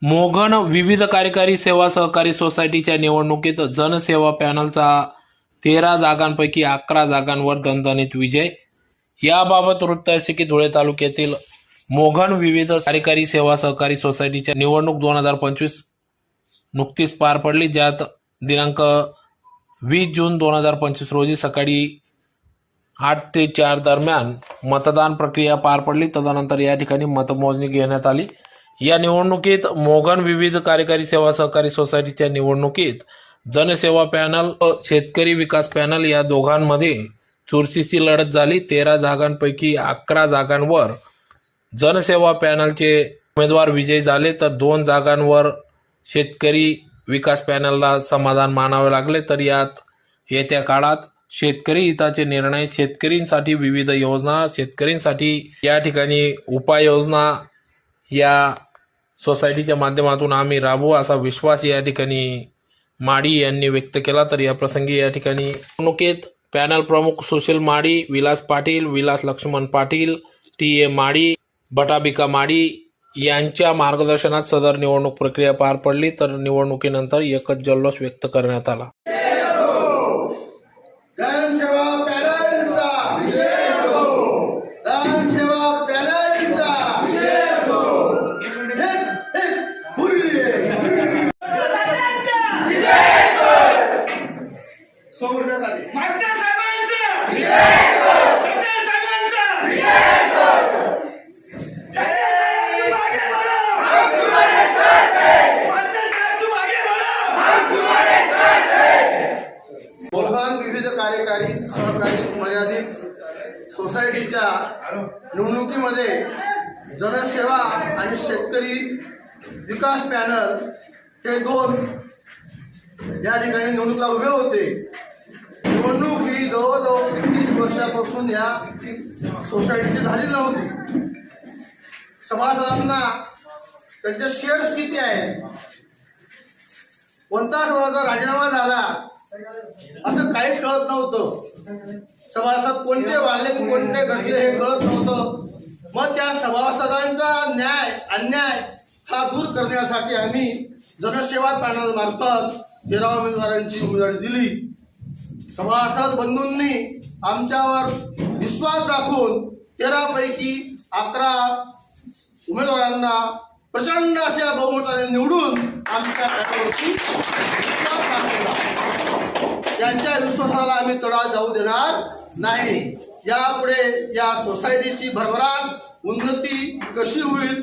मोघन विविध कार्यकारी सेवा सहकारी सोसायटीच्या निवडणुकीत जनसेवा पॅनलचा 13 जागांपैकी 11 जागांवर दणदणीत विजय। याबाबत वृत्त असे की धुळे तालुक्यातील मोघन विविध कार्यकारी सेवा सहकारी सोसायटीच्या निवडणूक 2025 नुकतीच पार पडली, ज्यात दिनांक 20 जून 2025 रोजी सकाळी 8 ते 4 दरम्यान मतदान प्रक्रिया पार पडली। तदनंतर या ठिकाणी मतमोजणी घेण्यात आली। या निवडणुकीत मोघन विविध कार्यकारी सेवा सहकारी सोसायटीच्या निवडणुकीत जनसेवा पॅनल व शेतकरी विकास पॅनल या दोघांमध्ये चुरशीची लढत झाली। 13 जागांपैकी 11 जागांवर जनसेवा पॅनलचे उमेदवार विजयी झाले, तर 2 जागांवर शेतकरी विकास पॅनलला समाधान मानावे लागले। तर यात येत्या काळात शेतकरी हिताचे निर्णय, शेतकऱ्यांसाठी विविध योजना, शेतकऱ्यांसाठी या ठिकाणी उपाययोजना या सोसायटीच्या माध्यमातून आम्ही राबवू असा विश्वास या ठिकाणी माडी यांनी व्यक्त केला। तर या प्रसंगी या ठिकाणी निवडणुकीत पॅनल प्रमुख सुशील माडी, विलास पाटील, विलास लक्ष्मण पाटील, टी.ए. माडी, बटाबिका माडी यांच्या मार्गदर्शनात सदर निवडणूक प्रक्रिया पार पडली। तर निवडणुकीनंतर एकच जल्लोष व्यक्त करण्यात आला। जनसेवा पॅनलचा विजय हो, जनसेवा पॅनलचा विजय हो, समोर मास्टर साहेबांचा विजय हो, मास्टर साहेबांचा विजय हो, मागे बढ़ो, हम तुम्हारे साथ हैं, मास्टर साहेब तुम आगे बढ़ो, हम तुम्हारे साथ हैं। मोघन विविध कार्यकारी सहकारी मर्यादित सोसायटीच्या निवडणुकीमध्ये जनसेवा आणि शेतकरी विकास पॅनल हे 2 या ठिकाणी निवडणुकीला उभे होते। निवडणूक ही जवळजवळ 30 वर्षापासून या सोसायटीची झाली नव्हती। सभासदांना त्यांचे शेअर्स किती आहेत, कोणता सभासदाचा राजीनामा झाला असं काहीच कळत नव्हतं। सभासद कोणते वाढले कोणते घटले हे कळत नव्हतं। मग त्या सभासदांचा न्याय अन्याय हा दूर करण्यासाठी आम्ही जनसेवा पॅनल मार्फत 13 उमेदवारांची उमेदवारी दिली। सभासद बंधूंनी आमच्यावर विश्वास दाखवून 13 पैकी 11 उमेदवारांना प्रचंड अशा बहुमताने निवडून आमच्या पॅनलवरती विश्वास दाखवला। त्यांच्या विश्वासाला आम्ही तडा जाऊ देणार नाही। यापुढे या सोसायटीची भरभराट उन्नती कशी होईल